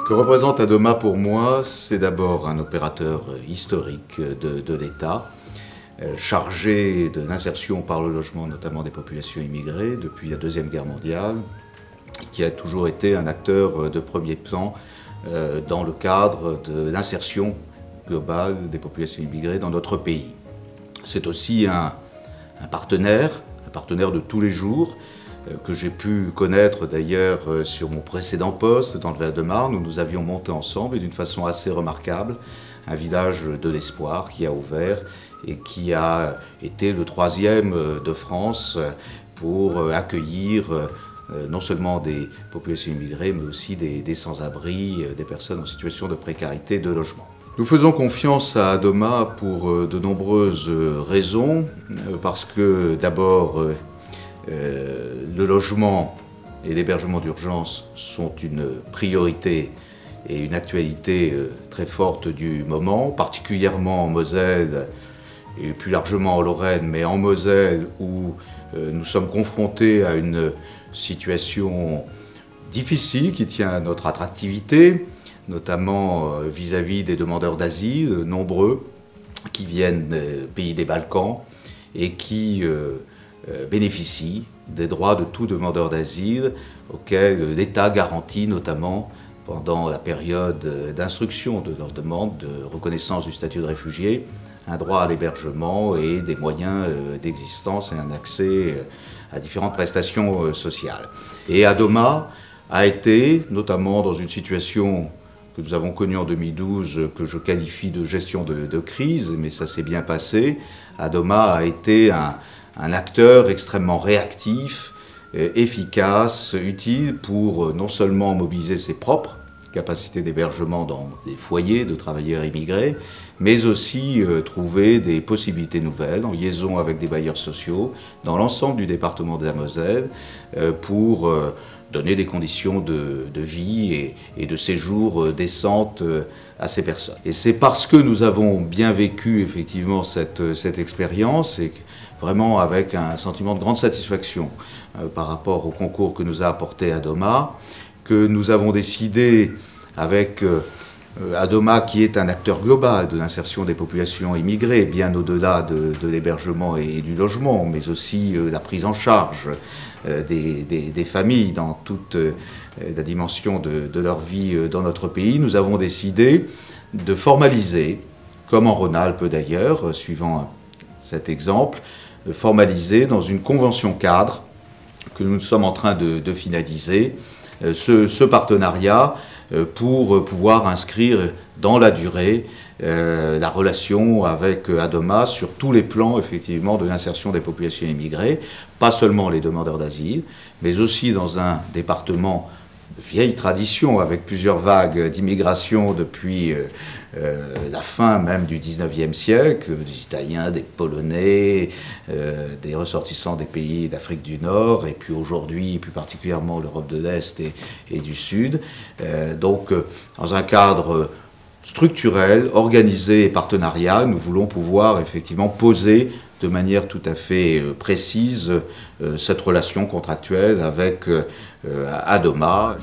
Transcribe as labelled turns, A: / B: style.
A: Que représente Adoma pour moi, c'est d'abord un opérateur historique de l'État, chargé de l'insertion par le logement, notamment des populations immigrées, depuis la Deuxième Guerre mondiale, qui a toujours été un acteur de premier plan dans le cadre de l'insertion globale des populations immigrées dans notre pays. C'est aussi un partenaire de tous les jours, que j'ai pu connaître d'ailleurs sur mon précédent poste dans le Val-de-Marne, où nous avions monté ensemble et d'une façon assez remarquable un village de l'espoir qui a ouvert et qui a été le 3e de France pour accueillir non seulement des populations immigrées mais aussi des sans-abri, des personnes en situation de précarité de logement. Nous faisons confiance à Adoma pour de nombreuses raisons, parce que d'abord le logement et l'hébergement d'urgence sont une priorité et une actualité très forte du moment, particulièrement en Moselle et plus largement en Lorraine, mais en Moselle où nous sommes confrontés à une situation difficile qui tient à notre attractivité, notamment vis-à-vis des demandeurs d'asile, nombreux, qui viennent des pays des Balkans et qui bénéficient des droits de tout demandeur d'asile auxquels l'État garantit notamment pendant la période d'instruction de leur demande de reconnaissance du statut de réfugié, un droit à l'hébergement et des moyens d'existence et un accès à différentes prestations sociales. Et Adoma a été, notamment dans une situation que nous avons connue en 2012, que je qualifie de gestion de crise, mais ça s'est bien passé, Adoma a été un acteur extrêmement réactif, efficace, utile pour non seulement mobiliser ses propres capacités d'hébergement dans des foyers de travailleurs immigrés, mais aussi trouver des possibilités nouvelles en liaison avec des bailleurs sociaux dans l'ensemble du département de la Moselle pour donner des conditions de vie et de séjour décentes à ces personnes. Et c'est parce que nous avons bien vécu effectivement cette expérience et vraiment avec un sentiment de grande satisfaction par rapport au concours que nous a apporté Adoma, que nous avons décidé avec Adoma, qui est un acteur global de l'insertion des populations immigrées, bien au-delà de l'hébergement et du logement, mais aussi la prise en charge des familles dans toute la dimension de leur vie dans notre pays, nous avons décidé de formaliser, comme en Rhône-Alpes d'ailleurs, suivant cet exemple, formaliser dans une convention cadre que nous sommes en train de finaliser, ce partenariat pour pouvoir inscrire dans la durée la relation avec Adoma sur tous les plans effectivement de l'insertion des populations immigrées, pas seulement les demandeurs d'asile, mais aussi dans un département de vieille tradition avec plusieurs vagues d'immigration depuis la fin même du 19e siècle, des Italiens, des Polonais, des ressortissants des pays d'Afrique du Nord, et puis aujourd'hui, plus particulièrement l'Europe de l'Est et du Sud. Donc, dans un cadre structurel, organisé et partenarial, nous voulons pouvoir effectivement poser de manière tout à fait précise cette relation contractuelle avec Adoma.